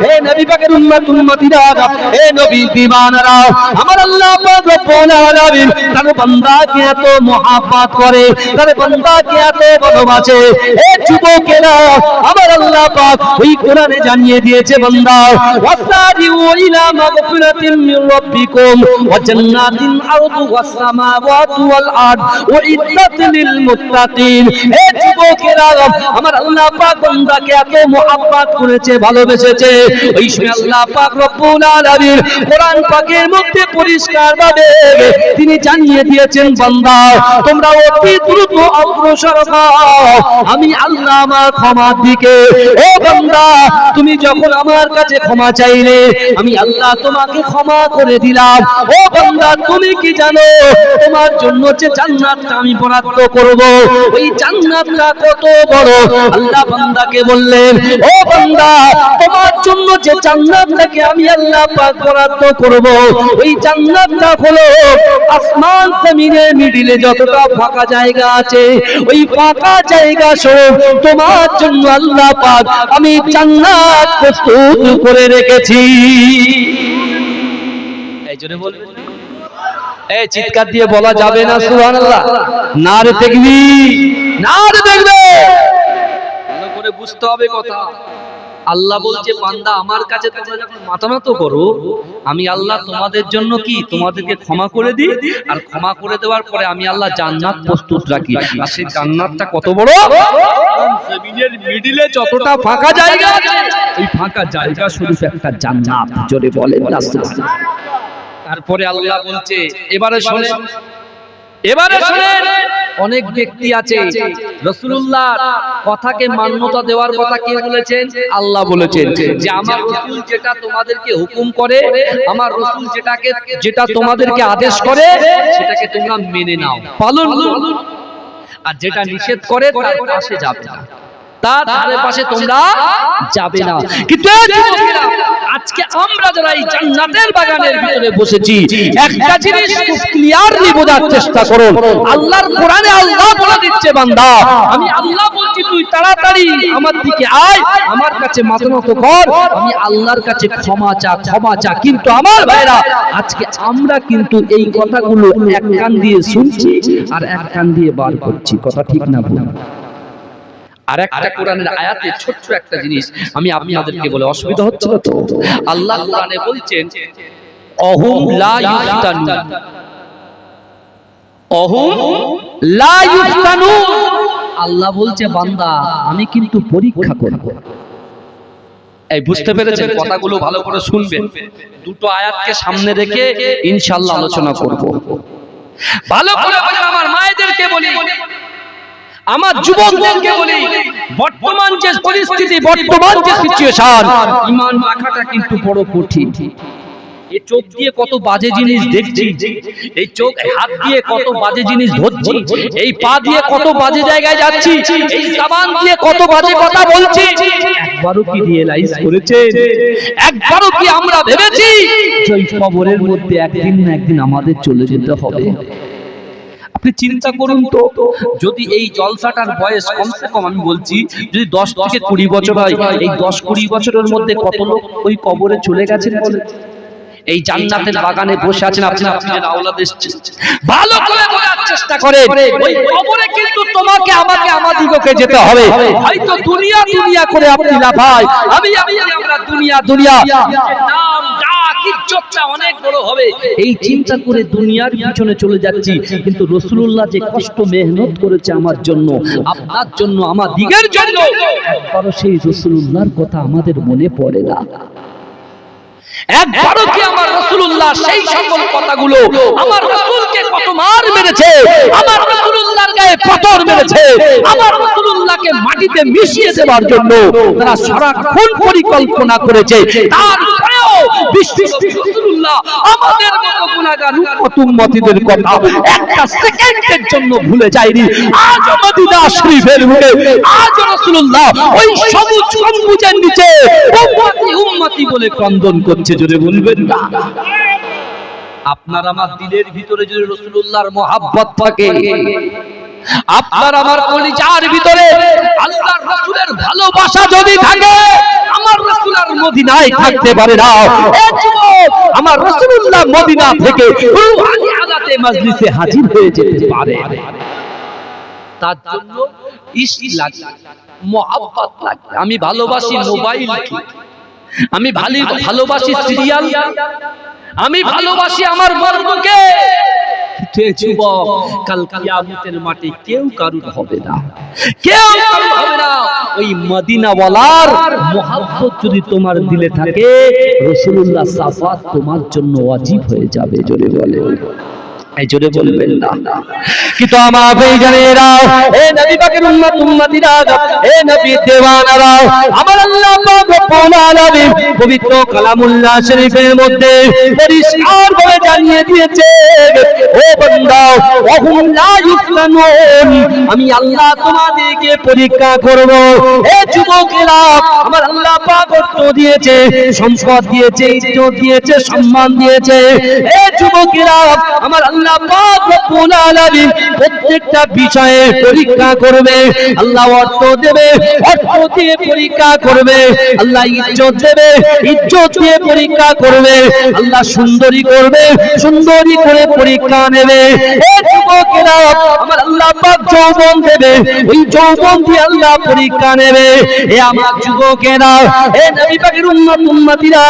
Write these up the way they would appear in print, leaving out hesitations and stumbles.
হে নবী পাকের উম্মতিরা, হে নবী দিওয়ানারা, আমার আল্লাহ পাক রব্বুল আলামিন তার বান্দাকে এত মহব্বত করে, তার বান্দাকে এত ভালোবাসে। হে যুবকেরা, আমার আল্লাহ পাক ওই কোরআনে জানিয়ে দিয়েছে, বান্দা ওয়াসারিউ ইলা মাগফিরাতিন মির রাব্বিকুম ওয়া জান্নাতিন আরদুহাস সামাওয়াতু ওয়াল আরদ উইদ্দাত লিল মুত্তাকিন। হে যুবকেরা, আমার আল্লাহ পাক বান্দাকে এত মহব্বত করেছে, ভালোবেসেছে। ওই সময় আল্লাহ পাক রব্বুল আলামিন কোরআন পাকের মধ্যে পরিষ্কার ভাবে তিনি জানিয়ে দিয়েছেন, বান্দা তোমরা অতি দ্রুত অগ্রসর হও আমি আল্লাহ আমার ক্ষমার দিকে। ও বান্দা, তুমি যখন আমার কাছে ক্ষমা চাইলে আমি আল্লাহ তোমাকে ক্ষমা করে দিলাম। ও বান্দা, তুমি কি জানো তোমার জন্য যে জান্নাতটা আমি বরাদ্দ করব, ওই জান্নাতটা কত বড়? আল্লাহ বান্দাকে বললেন, ও বান্দা, তোমার জন্য যে জান্নাতটাকে আমি আল্লাহ পাক বরাদ্দ করব, ওই জান্নাতটা হলো আসমান জমিনের মিডিলে যতটা ফাঁকা জায়গা আছে, ওই ফাঁকা জায়গা সব তোমার জন্য আল্লাহ পাক আমি জান্নাত প্রস্তুত করে রেখেছি। এই জন্য বলি, এই চিৎকার দিয়ে বলা যাবে না সুবহানাল্লাহ? নারে তাকবীর, নারে তাকবীর। ভালো করে বুঝতে হবে কথা। আল্লাহ বলছে, বান্দা আমার কাছে তোমরা যখন মাথা নত করো, আমি আল্লাহ তোমাদের জন্য কি তোমাদেরকে ক্ষমা করে দিই, আর ক্ষমা করে দেওয়ার পরে আমি আল্লাহ জান্নাত প্রস্তুত রাখি। আর সেই জান্নাতটা কত বড়? জমিনের মিডলে যতটা ফাঁকা জায়গা আছে, এই ফাঁকা জায়গা শুধু একটা জান্নাত। জোরে বলেন না সুবহানাল্লাহ। তারপরে আল্লাহ বলছে, এবারে শুনেন, এবারে শুনেন, অনেক ব্যক্তি আছে রাসূলুল্লাহর কথাকে মান্যতা দেওয়ার কথা কে বলেছেন? আল্লাহ বলেছেন যে আমার রাসূল যেটা তোমাদেরকে হুকুম করে, আমার রাসূল যেটা তোমাদেরকে আদেশ করে, সেটাকে তোমরা মেনে নাও, পালন করো। আর যেটা নিষেধ করে তার পাশে যাবে না, তার ধারে পাশে তোমরা যাবে না। কিন্তু আজকে আমরা যারা এই জান্নাতের বাগানের ভিতরে বসেছি, একটা জিনিস খুব ক্লিয়ারলি বোঝার চেষ্টা করুন। আল্লাহর কোরআনে আল্লাহ বলে দিচ্ছে, বান্দা আমি আল্লাহ বলছি তুই তাড়াতাড়ি আমার দিকে আয়, আমার কাছে মাথা নত কর, আমি আল্লাহর কাছে ক্ষমা চা, ক্ষমা চা। কিন্তু আমার ভাইরা, আজকে আমরা কিন্তু এই কথাগুলো এক কান দিয়ে শুনছি আর এক কান দিয়ে বার করছি। কথা ঠিক না ভুল? আর একটা কোরআনের আয়াতে ছোট্ট একটা জিনিস আমি আপনাদেরকে বলে, অসুবিধা হচ্ছে না তো? আল্লাহ কোরআনে বলছেন, অহুম লা ইফতানু, অহুম লা ইফতানু। আল্লাহ বলছে, বান্দা আমি কিন্তু পরীক্ষা করব। এই বুঝতে পেরেছেন? কথাগুলো ভালো করে শুনবেন। দুটো আয়াতকে সামনে রেখে ইনশাআল্লাহ আলোচনা করব। ভালো করে আমার মায়েদেরকে বলি, আমার যুবকদেরকে বলি, বর্তমান যে পরিস্থিতি, বর্তমান যে সিচুয়েশন, ঈমান রাখাটা কিন্তু বড় কঠিন। এই চোখ দিয়ে কত বাজে জিনিস দেখছি, এই চোখ হাত দিয়ে কত বাজে জিনিস ধরছি, এই পা দিয়ে কত বাজে জায়গায় যাচ্ছি, এই জবান দিয়ে কত বাজে কথা বলছি। একবারও কি রিয়েলাইজ করেছেন? একবারও কি আমরা ভেবেছি যে এই কবরের মধ্যে একদিন না একদিন আমাদের চলে যেতে হবে? আপনি চিন্তা করুন তো, যদি এই জলসাটার বয়স কমসে কম আমি বলছি যদি 10 থেকে 20 বছর হয়, এই 10-20 বছরের মধ্যে কত লোক ওই কবরে চলে গেছেন বলে? এই জান্নাতের বাগানে বসে আছেন আপনি, আপনার আওলাদ এসেছে। ভালো করে বোঝার চেষ্টা করেন, ওই কবরে কিন্তু তোমাকে আমাকে আমাদিগকে যেতে হবে। হয়তো দুনিয়া দুনিয়া করে আপনি না ভাই, আমরা দুনিয়া দুনিয়া নাম ডাক ইজ্জতটা অনেক বড় হবে, এই চিন্তা করে দুনিয়ার পিছনে চলে যাচ্ছি। কিন্তু রাসূলুল্লাহ যে কষ্ট মেহনত করেছে আমার জন্য, আপনার জন্য, আমাদিগের জন্য, একবারও সেই রাসূলুল্লাহর কথা আমাদের মনে পড়ে না। একবারও কি আমার রাসূলুল্লাহ সেই সকল কথাগুলো, আমার রাসূলকে কত মার মেরেছে, আমার রাসূলুল্লাহর গায়ে পাথর মেরেছে, আমার রাসূলুল্লাহকে মাটিতে মিশিয়ে দেওয়ার জন্য তারা সারাক্ষণ পরিকল্পনা করেছে, তারপরেও রাসূলুল্লাহ আমাদের মতো গুনাহগার উম্মতিদের কথা একটা সেকেন্ডের জন্য ভুলে যায়নি। আজ মদিনা শরীফের বুকে আজ রাসূলুল্লাহ ওই সবুজ গম্বুজের নিচে উম্মতি উম্মতি বলে ক্রন্দন করছে। জোরে বলবেন না? আপনার আমার দিলের ভিতরে যদি রাসূলুল্লাহর মহব্বত থাকে, আপনার আমার কলিজার ভিতরে আল্লাহর রাসূলের ভালোবাসা যদি থাকে, আমার রাসূল আর মদিনায় থাকতে পারে না। এ যুবক, আমার রাসূলুল্লাহ মদিনা থেকে রূহানি হালাতে মজলিসে হাজির হয়ে যেতে পারে। তার জন্য ইশক লাগে, মহব্বত লাগে। আমি ভালোবাসি মোবাইল, আমি ভালোবাসি সিরিয়াল, আমি ভালোবাসি আমার বন্ধুকে। যুবক, কাল কিয়ামতের মাঠে কেউ কারুর হবে না, কেউ কারুর হবে না। ওই মদিনাওয়ালার মহব্বত যদি তোমার দিলে থাকে, রাসূলুল্লাহ শাফাত তোমার জন্য ওয়াজিব হয়ে যাবে। জোরে বলে, এই জোরে বলবেন না। কিন্তু আমার ভাইজানেরা, এ নবী পাকের উম্মত উম্মতিরা, এ নবী দেওয়ানারা, আমার আল্লাহ পাক রব্বুল আলামিন পবিত্র কালামুল্লাহ শরীফের মধ্যে পরিষ্কার ভাবে জানিয়ে দিয়েছে, ও বান্দা, ওহুম লা ইফতানুন, আমি আল্লাহ তোমাদেরকে পরীক্ষা করব। এ যুবকেরা, আমার আল্লাহ পাক অর্থ দিয়েছে, সম্পদ দিয়েছে, ইজ্জত দিয়েছে, সম্মান দিয়েছে। এ যুবকেরা, আমার আল্লাহ পাক রব্বুল আলামিন প্রত্যেকটা বিষয়ে পরীক্ষা করবে। আল্লাহ অর্থ দেবে, অর্থ দিয়ে পরীক্ষা করবে। আল্লাহ ইজ্জত দেবে, ইজ্জত দিয়ে পরীক্ষা করবে। আল্লাহ সুন্দরী করবে, সুন্দরী করে পরীক্ষা নেবে। এই যুবকেরা, আমার আল্লাহ পাক যৌবন দেবে, ওই যৌবন দিয়ে আল্লাহ পরীক্ষা নেবে। এ আমার যুবকেরা, এ নবী পাকের উম্মত উম্মতিরা,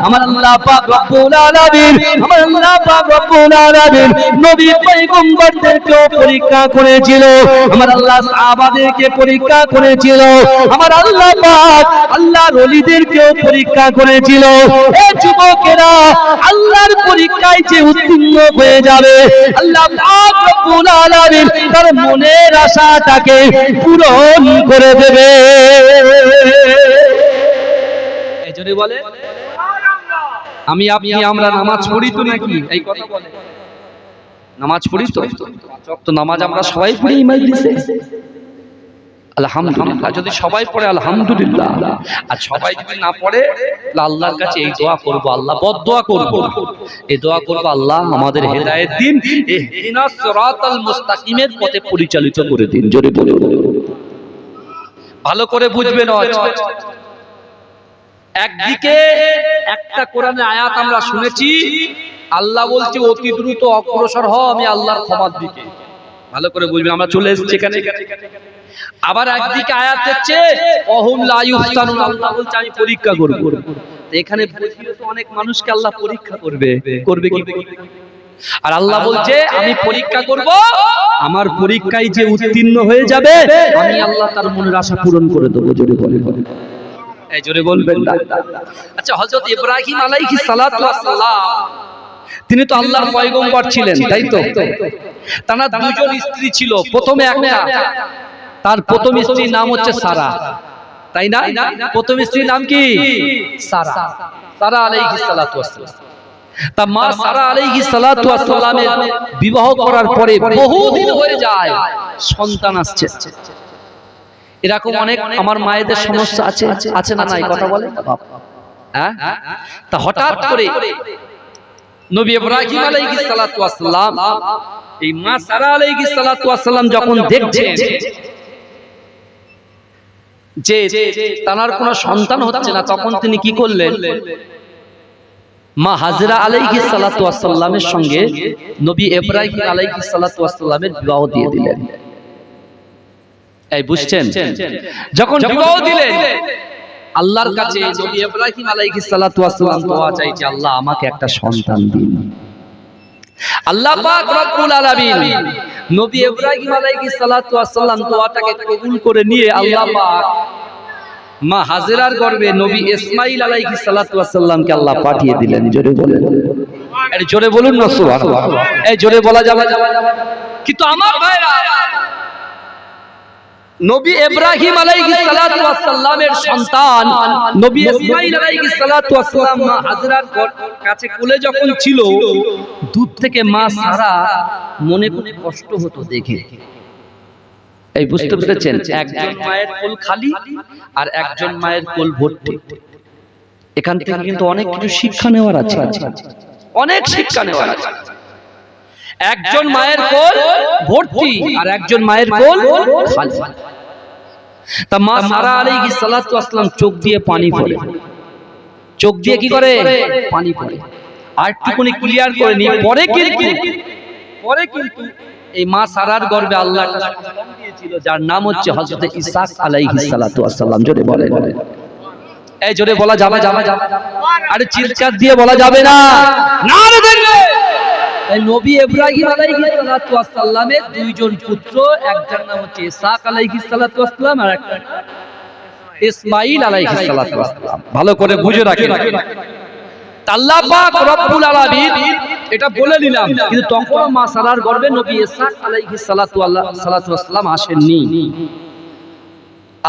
আমার আল্লাহ পাক রব্বুল আলামিন, আমার আল্লাহ পাক রব্বুল আলামিন নবী পয়গম্বরদেরকেও পরীক্ষা করেছিল, আমার আল্লাহ সাহাবাদেরকে পরীক্ষা করেছিল, আমার আল্লাহ পাক আল্লাহর ওলিদেরকেও পরীক্ষা করেছিল। এই যুবকেরা, আল্লাহর পরীক্ষায় যে উত্তীর্ণ হয়ে যাবে, আল্লাহ পাক রব্বুল আলামিন তার মনের আশাটাকে পূরণ করে দেবে। এই জন্য বলে, আমি আপনি আমরা নামাজ পড়ি তো নাকি? এই কথা বলে, নামাজ পড়ি তো নামাজ আমরা সবাই পড়ি এই মজলিসে, আলহামদুলিল্লাহ। যদি সবাই পড়ে আলহামদুলিল্লাহ, আর সবাই যদি না পড়ে, আল্লাহর কাছে এই দোয়া করব, আল্লাহ বদদোয়া করব, এই দোয়া করব, আল্লাহ আমাদের হেদায়েত দিন, ইহদিনাস সিরাতাল মুস্তাকিমের পথে পরিচালিত করে দিন। জোরে বলে, ভালো করে বুঝবেন। একদিকে একটা কোরআনের আয়াত আমরা শুনেছি, আল্লাহ বলছে অতি দ্রুত অগ্রসর হও আমি আল্লাহর ক্ষমার দিকে। ভালো করে বুঝবেন, আমরা চলে এসেছি এখানে। আবার একদিকে আয়াত হচ্ছে ওহুম লা ইফতানুন, আল্লাহ বলছে আমি পরীক্ষা করব। এখানে তো অনেক মানুষকে আল্লাহ পরীক্ষা করবে কি? আর আল্লাহ বলছে আমি পরীক্ষা করব, আমার পরীক্ষায় যে উত্তীর্ণ হয়ে যাবে, আমি আল্লাহ তার মনের আশা পূরণ করে দেবো। জোরে বলে, এই জোরে বলবেন না। আচ্ছা, হযরত ইব্রাহিম আলাইহিস সালাতু ওয়াস সালাম, তিনি তো আল্লাহর পয়গম্বর ছিলেন, তাই তো? তার দুজন স্ত্রী ছিল। প্রথমে একটা, তার প্রথম স্ত্রীর নাম হচ্ছে সারা, তাই না? প্রথম স্ত্রীর নাম কি? সারা, সারা আলাইহিস সালাতু ওয়াস সালাম। তা মা সারা আলাইহিস সালাতু ওয়াস সালামের বিবাহ করার পরে বহুদিন হয়ে যায়, সন্তান আসছে। এরকম অনেক আমার মায়েদের সমস্যা আছে না নাই? কথা বলে, হ্যাঁ? তা হঠাৎ করে নবী ইব্রাহিম আলাইহিস সালাতু ওয়াস সালাম, এই মা সারা আলাইহিস সালাতু ওয়াস সালাম যখন দেখছেন যে তার কোনো সন্তান হচ্ছে না, তখন তিনি কি করলেন? মা হাজরা আলাইহিস সালাতু ওয়াস সালামের সঙ্গে নবী ইব্রাহিম আলাইহিস সালাতু ওয়াস সালামের বিবাহ দিয়ে দিলেন। এই বুঝছেন? যখন বিবাহ দিলেন, আল্লাহর কাছে নবী ইব্রাহিম আলাইহিস সালাতু ওয়াস সালাম দোয়া চাইছে, আল্লাহ আমাকে একটা সন্তান দিন। আল্লাহ পাক রব্বুল আলামিন নবী ইব্রাহিম আলাইহিস সালাতু ওয়াস সালাম দোয়াটাকে কবুল করে নিয়ে আল্লাহ পাক মা হাজেরার গর্ভে নবী ইসমাঈল আলাইহিস সালাতু ওয়াস সালামকে আল্লাহ পাঠিয়ে দিলেন। জোরে বলেন, এই জোরে বলুন না সুবহানাল্লাহ। এই জোরে বলা যাবে। কিন্তু আমার ভাইরা, নবী ইব্রাহিম আলাইহিস সালাতু ওয়াস সালামের সন্তান নবী ইসমাঈল আলাইহিস সালাতু ওয়াস সালাম মা হাজরার কাছে কোলে যখন ছিল, দুধ থেকে মা সারা মনে খুব কষ্ট হতো দেখে। এই বুঝতে পেরেছেন? একজন মায়ের কোল খালি আর একজন মায়ের কোল ভর্তি। এখান থেকে কিন্তু অনেক কিছু শিক্ষা নেওয়ার আছে, অনেক শিক্ষা নেওয়ার আছে। একজন মায়ের কোল ভর্তি আর একজন মায়ের কোল খালি। তা মা সারা আলাইহিস সালাতু ওয়াস সালাম চোখ দিয়ে পানি পড়ে, চোখ দিয়ে কি করে পানি পড়ে। আর একটুখানি ক্লিয়ার করে নি, পরে কিন্তু এই মা সারার গর্ভে আল্লাহ একটা সন্তান দিয়েছিল যার নাম হচ্ছে হযরত ইসহাক আলাইহিস সালাতু ওয়াস সালাম। জোরে বলেন, এই জোরে বলা যাবে? আরে চিৎকার দিয়ে বলা যাবে না, না রে দেখবে। এই নবী ইব্রাহিম আলাইহিস সালাতু ওয়াস সালামের দুইজন পুত্র, একটার নাম হচ্ছে ইসহাক আলাইহিস সালাতু ওয়াস সালাম আর একটা ইসমাঈল আলাইহিস সালাতু ওয়াস সালাম। ভালো করে বুঝে রাখেন। আল্লাহ পাক রব্বুল আলামিন এটা বলে দিলাম, কিন্তু তখন মা সারার গর্ভে নবী ইসহাক আলাইহিস সালাতু ওয়াস সালাম আসেননি।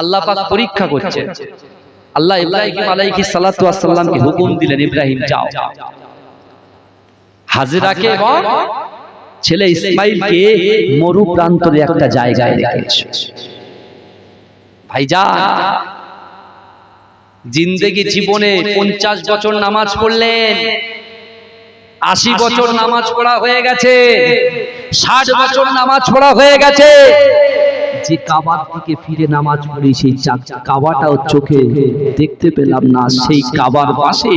আল্লাহ পাক পরীক্ষা করছে। আল্লাহ ইব্রাহিম আলাইহিস সালাতু ওয়াস সালামকে হুকুম দিলেন, ইব্রাহিম যাও, হাজেরাকে এবং ছেলে ইসমাঈলকে মরু প্রান্তরে একটা জায়গায় রেখে এসো। ভাইজান, জিন্দেগি জীবনে 50 বছর নামাজ পড়লেন, 80 বছর নামাজ পড়া হয়ে গেছে, 60 বছর নামাজ পড়া হয়ে গেছে, যে কাবার দিকে ফিরে নামাজ পড়ি সেই কাবাটাও চোখে দেখতে পেলাম না। সেই কাবার পাশে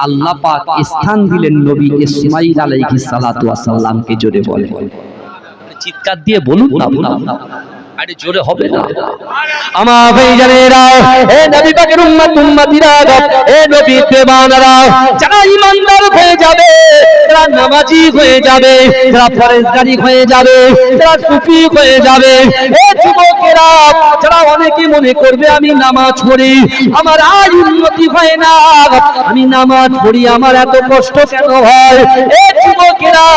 আল্লাহ পাক স্থান দিলেন নবী ইসমাঈল আলাইহিস সালাতু ওয়াস সালামকে। জোরে বলে, চিৎকার দিয়ে বলুন না, আরে জোরে হবে না। আমার ভাইজানেরা, এ নবী পাকের উম্মতিরা, এ নবী দেবানারা, যারা ঈমানদার হয়ে যাবে, যারা নামাজি হয়ে যাবে, যারা পরহেজগারি হয়ে যাবে, যারা সুফি হয়ে যাবে, এ যুবকেরা যারা অনেকে মনে করবে আমি নামাজ পড়ি আমার আর উন্নতি হয় না, আমি নামাজ পড়ি আমার এত কষ্ট কেন হয়, এ যুবকেরা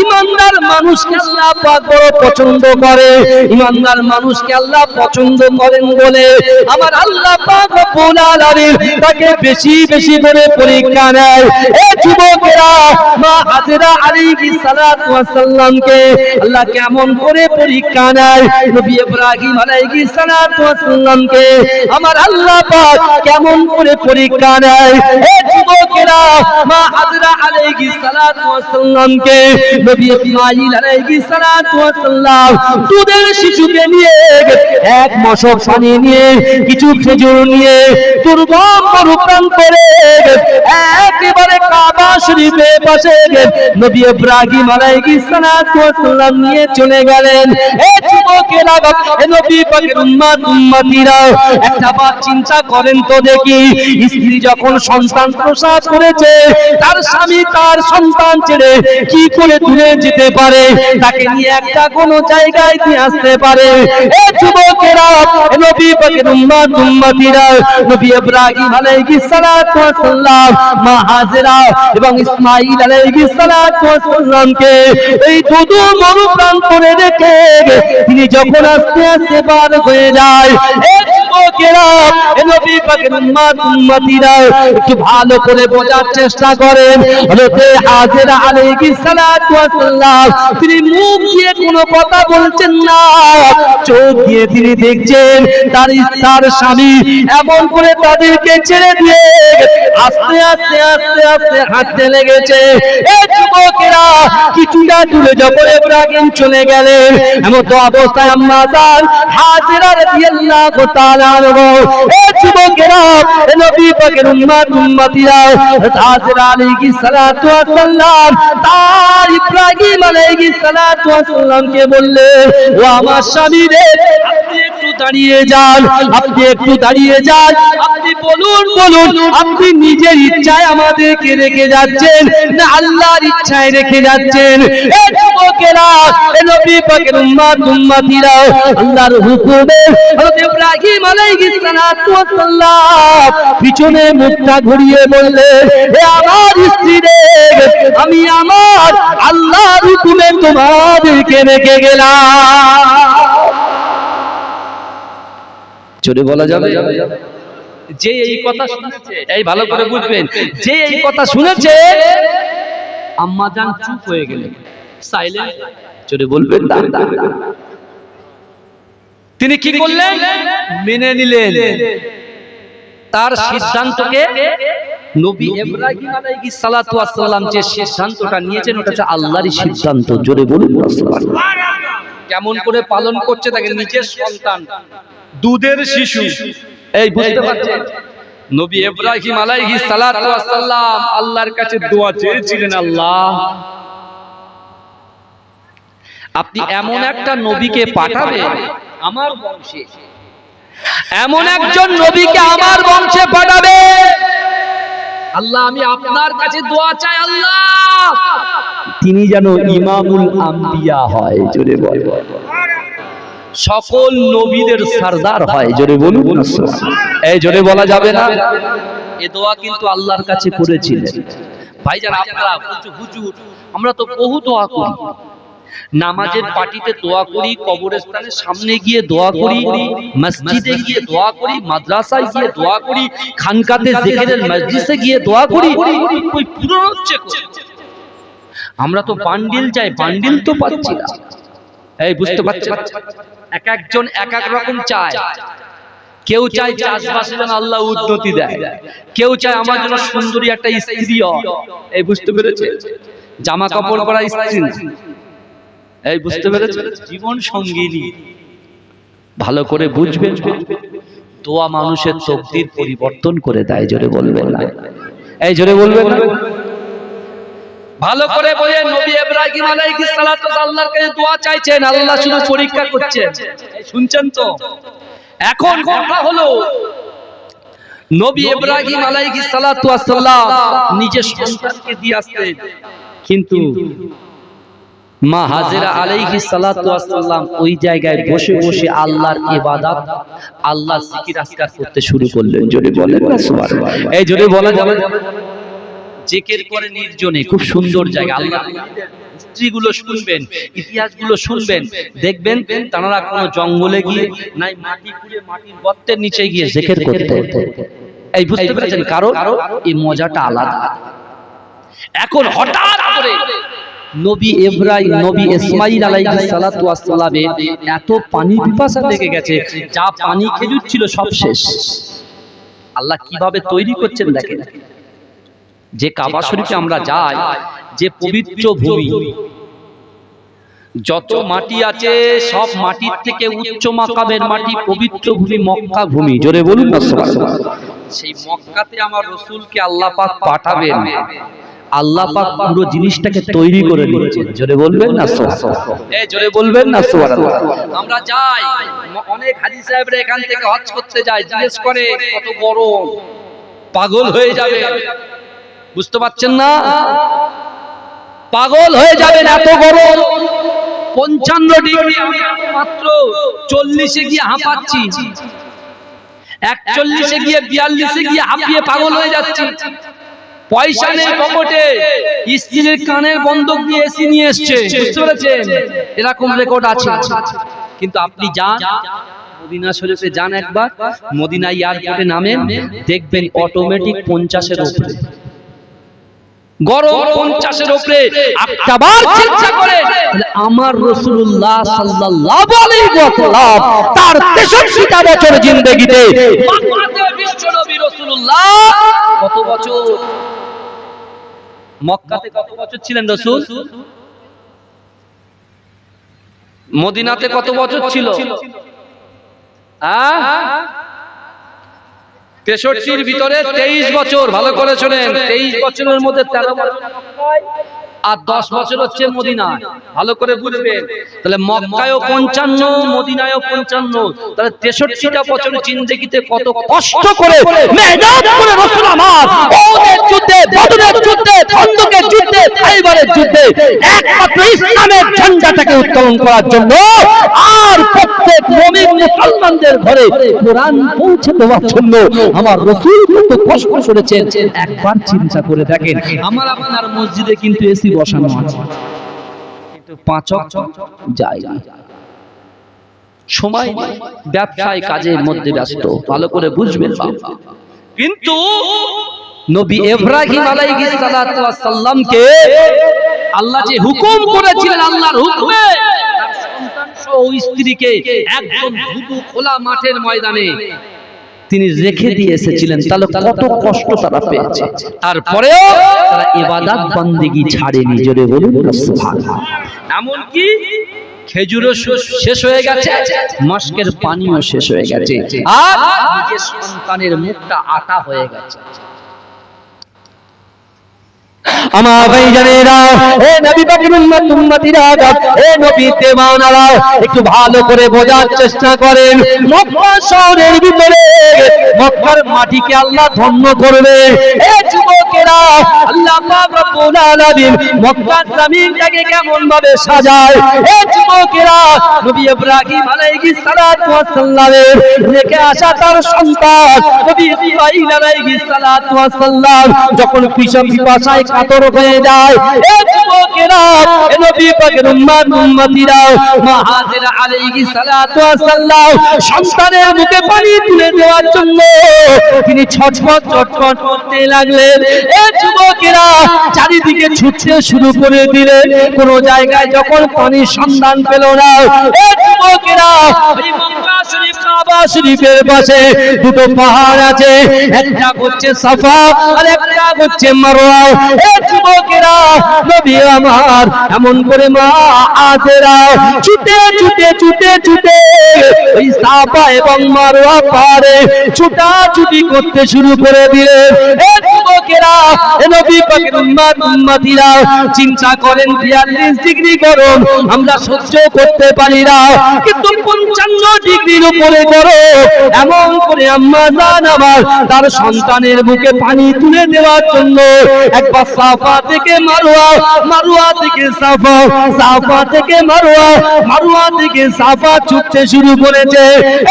ঈমানদার মানুষকে আল্লাহ পাক বড় পছন্দ করে। ঈমানদার মানুষকে আল্লাহ পছন্দ করেন বলে আমার আল্লাহ পাক রব্বুল আলামিন তাকে বেশি বেশি করে পরীক্ষা নেয়। এ যুবকেরা, মা হাজেরা আলাইহিস সালাতু ওয়াস সালামকে আল্লাহ কেমন করে পরীক্ষা নেয়, নবী ইব্রাহিম আলাইহিস সালাতু ওয়াস সালামকে আমার আল্লাহ পাক কেমন করে পরীক্ষা নেয়। এ যুবকেরা, মা হাজেরা আলাইহিস সালাতু ওয়াস সালামকে নবী ইসমাঈল আলাইহিস সালাতু ওয়াস সালাম দুধের শিশুকে নিয়ে এক মশক পানি নিয়ে কিছু খেজুর নিয়ে দুর্গম মরুপ্রান্ত করে একেবারে কাবা শরীফের পাশে নবী ইব্রাহিম আলাইহিস সালাতু ওয়াস সালাম নিয়ে চলে গেলেন। এই যুবকেরা, এই নবী পাকের উম্মতিরা একটা বার চিন্তা করেন তো দেখি, স্ত্রী যখন সন্তান প্রসব করেছে, তার স্বামী তার সন্তান ছেড়ে কি করে দূরে যেতে পারে, তাকে নিয়ে একটা কোনো জায়গায় নিয়ে আসতে পারে। এই যুবকেরা, নবী পাকের উম্মতিরা নবী ইব্রাহিম আলাইহিস সালাতু ওয়াস সালাম, মা হাজেরা এবং ইসমাঈল আলাইহিস সালাতু ওয়াস সালামকে এই দুধু মরু প্রান্তরে রেখে তিনি যখন আস্তে আস্তে পার হয়ে যায়, এই যুবকেরা, নবী পাকের উম্মতিরা একটু ভালো করে বোঝার চেষ্টা করেন। হযরতে হাজেরা আলাইহিস সালাতু ওয়াস সালাম তিনি মুখ দিয়ে কোনো কথা বলছেন না, চোখ দিয়ে তিনি দেখছেন তার স্বামী এমন করে তাদেরকে ছেড়ে দিয়ে আস্তে আস্তে আস্তে আস্তে হাঁটতে লেগেছে। এই যুবকেরা, কিছুটা দূরে যখন ইব্রাহিম চলে গেলেন, এমন তো অবস্থায় আম্মা জান হাজেরা রাদিয়াল্লাহু তাআলা আনহা, এই যুবকেরা, নবী পাকের উম্মতিরা হাজেরা আলাইহিস সালাতু ওয়াস সালাম তার ইব্রাহিম আলাইহিস সালাতু ওয়াস সালামকে বললেন, ও আমার স্বামী রে, আপনি একটু দাঁড়িয়ে যান, আপনি একটু দাঁড়িয়ে যান, আপনি বলুন আপনি নিজের ইচ্ছায় আমাদেরকে রেখে যাচ্ছেন না আল্লাহর ইচ্ছায় রেখে যাচ্ছেন? এই যুবকেরা, নবী পাকের উম্মতিরা আল্লাহর হুকুমে হযরত ইব্রাহিম আলাইহিস সালাতু ওয়াস সালাম পিছনে মুখটা ঘুরিয়ে বললেন, হে আমার স্ত্রী রে, আমি আমার আল্লাহর হুকুমে তোমাদেরকে রেখে গেলাম। চলে বলা যাবে? যে এই কথা শুনেছে, এই ভালো করে বুঝবেন, যে এই কথা শুনেছে আম্মা জান চুপ হয়ে গেলেন, সাইলেন্ট। চলে বলবেন না। তিনি কি করলেন? মেনে নিলেন, তার সিদ্ধান্তকে নবী ইব্রাহিম আলাইহিস সালাতু ওয়াস সালাম যে সিদ্ধান্তটা নিয়েছেন ওটা হচ্ছে আল্লাহরই সিদ্ধান্ত। জোরে বলুন সুবহানাল্লাহ। কেমন করে পালন করছে তাকে নিজের সন্তান, দুধের শিশু। এই বুঝতে পারছেন, নবী ইব্রাহিম আলাইহিস সালাতু ওয়াস সালাম আল্লাহর কাছে দোয়া চেয়েছিলেন, আল্লাহ আপনি এমন একটা নবীকে পাঠাবেন আমার বংশে, এমন একজন নবীকে আমার বংশে পাঠাবে আল্লাহ, আমি আপনার কাছে দোয়া চাই আল্লাহ তিনি যেন ইমামুল আম্বিয়া হয়। জোরে বল, সকল নবীদের সরদার হয়। জোরে বলুন না, এই জোরে বলা যাবে না। এই দোয়া কিন্তু আল্লাহর কাছে করেছিলেন। ভাইজান আপনারা হুজুর আমরা তো বহু দোয়া করি, নামাজের পার্টিতে দোয়া করি, কবরস্থানের সামনে গিয়ে দোয়া করি, মসজিদে গিয়ে দোয়া করি, মাদ্রাসায় গিয়ে দোয়া করি, খানকাতে জিকিরের মজলিসে গিয়ে দোয়া করি, কই পূরণ হচ্ছে? আমরা তো বান্ডিল চাই, বান্ডিল তো পাচ্ছি না। এই বুঝতে পারছেন, এক একজন এক এক রকম চায়। কেউ চায় চাষবাসে যেন আল্লাহ উন্নতি দেয়, কেউ চায় আমার জন্য সুন্দরী একটা স্ত্রী হয়। এই বুঝতে পেরেছে, জামা কাপড় পরা স্ত্রী, এই বুঝতে পেরেছে, জীবন সঙ্গিনী। ভালো করে বুঝবেন, দোয়া মানুষের তকদির পরিবর্তন করে দেয়। জোরে বলবেন না, এই জোরে বলবেন না। ভালো করে বলে নবী ইব্রাহিম আলাইহিস সালাতু আল্লাহর কাছে দোয়া চাইছেন, আল্লাহ শুধু পরীক্ষা করছেন। শুনছেন তো? এখন কথা হলো নবী ইব্রাহিম আলাইহিস সালাতু ওয়াসসালাম নিজের সন্তানকে দিয়ে আসতেন, কিন্তু মা হাজেরা আলাইহিস সালাতু ওয়াসসালাম ওই জায়গায় বসে বসে আল্লাহর ইবাদত, আল্লাহর জিকির আজকার করতে শুরু করলেন। জোরে বলেন না সুবহানাল্লাহ। এই জোরে বলা যাবে, জিকির করে নির্জনে, খুব সুন্দর জায়গা। আল্লাহর হিস্ট্রিগুলো শুনবেন, ইতিহাসগুলো শুনবেন, দেখবেন তারা কোনো জঙ্গলে গিয়ে নাই মাটি খুঁড়ে মাটির গর্তের নিচে গিয়ে জিকির করতে। এই বুঝতে পেরেছেন, কারণ এই মজাটা আলাদা। এখন হঠাৎ করে নবী ইব্রাহিম, নবী ইসমাঈল আলাইহিস সালাতু ওয়াস সালামের এত পানি পিপাসা লেগে গেছে, যা পানি খেজুর ছিল সব শেষ। আল্লাহ কিভাবে তৈরি করছেন দেখেন। যে কাবা শরীফে আমরা যাই, যে পবিত্র ভূমি, যত মাটি আছে সব মাটির থেকে উচ্চ মাকামের মাটি পবিত্র ভূমি মক্কা ভূমি। জোরে বলুন না সুবহানাল্লাহ। সেই মক্কাতে আমার রাসূলকে আল্লাহ পাক পাঠাবেন, আল্লাহ পাক পুরো জিনিসটাকে তৈরি করে নিয়েছেন। জোরে বলবেন না সুবহানাল্লাহ, এই জোরে বলবেন না সুবহানাল্লাহ। আমরা যাই, অনেক হাজী সাহেবরা এখান থেকে হজ করতে যায়, জিজ্ঞেস করে কত গরম, পাগল হয়ে যাবে। বুঝতে পারছেন না? পাগল হয়ে যাবেন, এত গরম। 55 ডিগ্রি, মাত্র 40-এ গিয়ে হাঁপাচ্ছি, 41-এ গিয়ে 42-এ গিয়ে হাঁপিয়ে পাগল হয়ে যাচ্ছি। পয়সা নেই পকেটে, স্ত্রীর কানের বন্ধক দিয়ে এসি নিয়ে এসছে। বুঝতে পেরেছেন, এরকম রেকর্ড আছে। কিন্তু আপনি যান মদিনা শরীফে, যান একবার, মদিনা এয়ারপোর্টে নামেন, দেখবেন অটোমেটিক 50-এর উপরে গরম, 50-এর উপরে। একবার চিন্তা করে আমার রাসূলুল্লাহ সাল্লাল্লাহু আলাইহি ওয়াসাল্লাম তার 63টা বছর জিন্দেগিতে মক্কাতে বিশ্ব নবী রাসূলুল্লাহ কত বছর, মক্কাতে কত বছর ছিলেন রাসূল, মদিনাতে কত বছর ছিল? 63-র ভিতরে 23 বছর। ভালো করে শুনেন, 23 বছরের মধ্যে 13 বছর আর 10 বছর হচ্ছে মদিনা। ভালো করে বুঝবেন, তাহলে মক্কায়ও 55, মদিনায়ও 55, তাহলে 63টা বছর জিন্দেগিতে কত কষ্ট করে মেহনত করে রাসূল আমার ওদের যুদ্ধে, বদরের যুদ্ধে, খন্দকের যুদ্ধে, খাইবারের যুদ্ধে একমাত্র ইসলামের ঝান্ডাটাকে উত্তোলন করার জন্য, আর প্রত্যেক মুমিন মুসলমানদের ঘরে কোরআন পৌঁছে দেওয়ার জন্য আমার রাসূল কত কষ্ট করেছেন একবার চিন্তা করে দেখেন। আমার আপনার মসজিদে কিন্তু এসি বসানো আছে, কিন্তু 5 ওয়াক্ত যায় না, সময় নেই, ব্যবসায় কাজের মধ্যে ব্যস্ত। ভালো করে বুঝবেন। কিন্তু নবী ইব্রাহিম আলাইহিস সালাতু ওয়াস সালামকে আল্লাহ যে হুকুম করেছিলেন, আল্লাহর হুকুমে তার সন্তান সহ স্ত্রীকে একদম ধুধু খোলা মাঠের ময়দানে তিনি রেখে দিয়ে এসেছিলেন, তাহলে কত কষ্ট তারা পেয়েছে, তারপরেও তারা ইবাদত বন্দেগী ছাড়েনি। জোরে বলুন সুবহানাল্লাহ। এমনকি খেজুরও শেষ হয়ে গেছে, মস্কের পানিও শেষ হয়ে গেছে, আর নিজের সন্তানের মুখটা আটা হয়ে গেছে। আমার ভাইজানেরা, এ নবী পাকের উম্মত উম্মতিরা, এ নবী দেওয়ানারা, একটু ভালো করে বোঝার চেষ্টা করেন। মক্কা শহরের ভিতরে মক্কার মাটিকে আল্লাহ ধন্য করবে। এ যুবকেরা, আল্লাহ পাক রব্বুল আলামিন মক্কার জমিনটাকে কেমন ভাবে সাজায়। এ যুবকেরা, নবী ইব্রাহিম আলাইহিস সালাতু ওয়াস সালামের রেখে আসা তার সন্তান নবী ইসমাঈল আলাইহিস সালাতু ওয়াস সালাম যখন পিপাসায় কাতর হয়ে যায়, এ যুবকেরা, এ নবী পাকের উম্মত উম্মতিরা, মা হাজেরা আলাইহিস সালাতু ওয়াস সালাম সন্তানের মুখে পানি তুলে দেওয়ার জন্য তিনি ছটফট করতে লাগলেন। এ যুবকেরা, চারিদিকে ছুটতে শুরু করে দিলেন, কোন জায়গায় যখন পানির সন্ধান পেল না। এ যুবকেরা, এই মক্কা শরীফ, কাবা শরীফের পাশে দুটো পাহাড় আছে, একটা হচ্ছে সাফা আর একটা হচ্ছে মারওয়া। এ যুবকেরা, নবী আমার এমন করে মা হাজেরা ছুটে ছুটে ছুটে ছুটে ওই সাফা এবং মারওয়া পাহাড়ে ছুটাছুটি করতে শুরু করে দিলেন। এ যুবকেরা, এ নবী পাকের উম্মত উম্মতিরা চিন্তা করেন ৪২ ডিগ্রি গরম আমরা সহ্য করতে পারি না, কিন্তু ৫৫ ডিগ্রির উপরে গরম। এমন করে আম্মা জান আমার তার সন্তানের মুখে পানি তুলে দেওয়ার জন্য একবার সাফা থেকে মারওয়া, মারওয়া থেকে সাফা, সাফা থেকে মারওয়া, মারওয়া থেকে সাফা ছুটতে শুরু করেছে।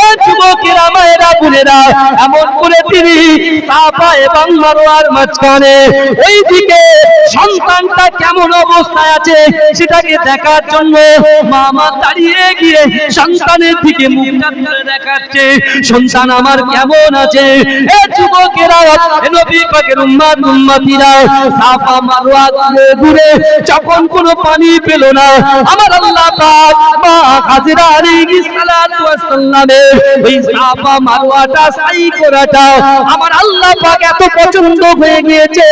এ যুবকেরা, মায়েরা, বোনেরা, এমন করে তিনি সাফা এবং মারওয়ার মাঝখানে ওইদিকে সন্তানটা কেমন অবস্থায় আছে সেটাকে দেখার জন্য মামা দাঁড়িয়ে গিয়ে সন্তানের দিকে মুখটা তুলে দেখাচ্ছে, সন্তান আমার কেমন আছে। এ যুবকেরা, নবী পাকের উম্মত উম্মতিরা সাফা মারওয়া ঘুরে যখন কোনো পানি পেল না, আমার আল্লাহ পাক মা হাজেরা আলাইহিস সালাতু ওয়াস সালামের ওই সাফা মারওয়াটা সাই করাটা আমার আল্লাহ পাক এত পছন্দ হয়ে গিয়েছে।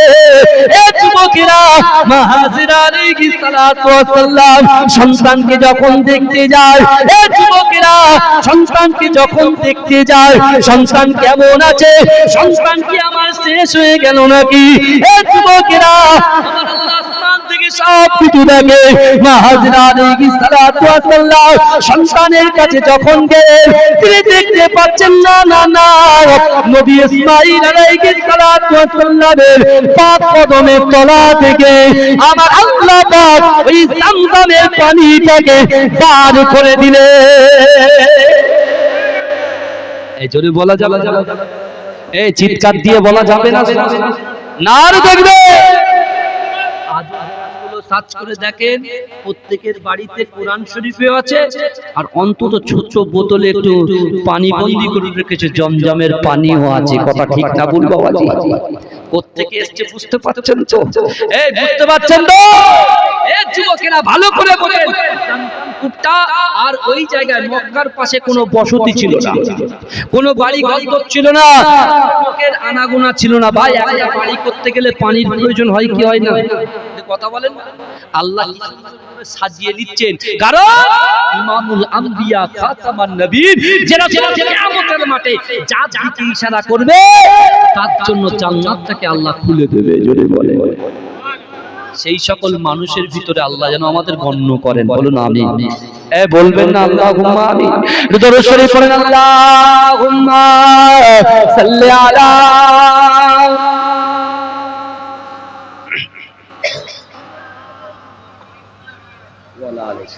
এ যুবকেরা, মা হাজেরা আলাইহিস সালাতু ওয়াস সালাম সন্তানকে যখন দেখতে যায়, এ যুবকেরা, সন্তানকে যখন দেখতে যায়, সন্তান কেমন আছে, সন্তান কি আমার শেষ হয়ে গেল নাকি। এ যুবকেরা, আমার আল্লাহ আসমান থেকে সব কিছু দেখে। মা হাজেরা আলাইহিস সালাতু ওয়াস সালাম সন্তানের কাছে যখন গেলেন, তিনি দেখতে পাচ্ছেন না না না নবী ইসমাঈল আলাইহিস সালাতু ওয়াস সালামের পাক কদমের তলা থেকে আমার আল্লাহ পাক ওই জামজামের পানিটাকে পার করে দিলেন। এই জোরে বলা যাবে না, এই চিৎকার দিয়ে বলা যাবে না, না দেখবে। সার্চ করে দেখেন, প্রত্যেকের বাড়িতে কোরআন শরীফেও আছে, আর অন্তত ছোট্ট বোতলে একটু পানি বন্দি করে রেখেছে, জমজমের পানিও আছে। কথা ঠিক না ভুল বাবাজি? প্রত্যেকে এসছে, বুঝতে পারছেন তো? এই বুঝতে পারছেন তো? এই যুবকেরা ভালো করে বলেন, কূপটা আর ওই জায়গায় মক্কার পাশে কোনো বসতি ছিল না, কোনো বাড়ি ঘর ছিল না, লোকের আনাগোনা ছিল না। ভাই, একটা বাড়ি করতে গেলে পানির প্রয়োজন হয় কি হয় না? কথা বলেন। আল্লাহ সাজিয়ে নিচ্ছেন, কারণ ইমামুল আম্বিয়া খাতামান নবীর যারা কিয়ামতের মাঠে যা দিকে ইশারা করবে তার জন্য জান্নাতটাকে আল্লাহ খুলে দেবে। জোরে বলে, সেই সকল মানুষের ভিতরে আল্লাহ যেন আমাদের গণ্য করেন। বলুন আমিন। এ বলবেন না আল্লাহুম্মা আমিন? দরুদ শরীফ পড়েন, আল্লাহুম্মা সাল্লি আলা ওয়ালা আলাইহি।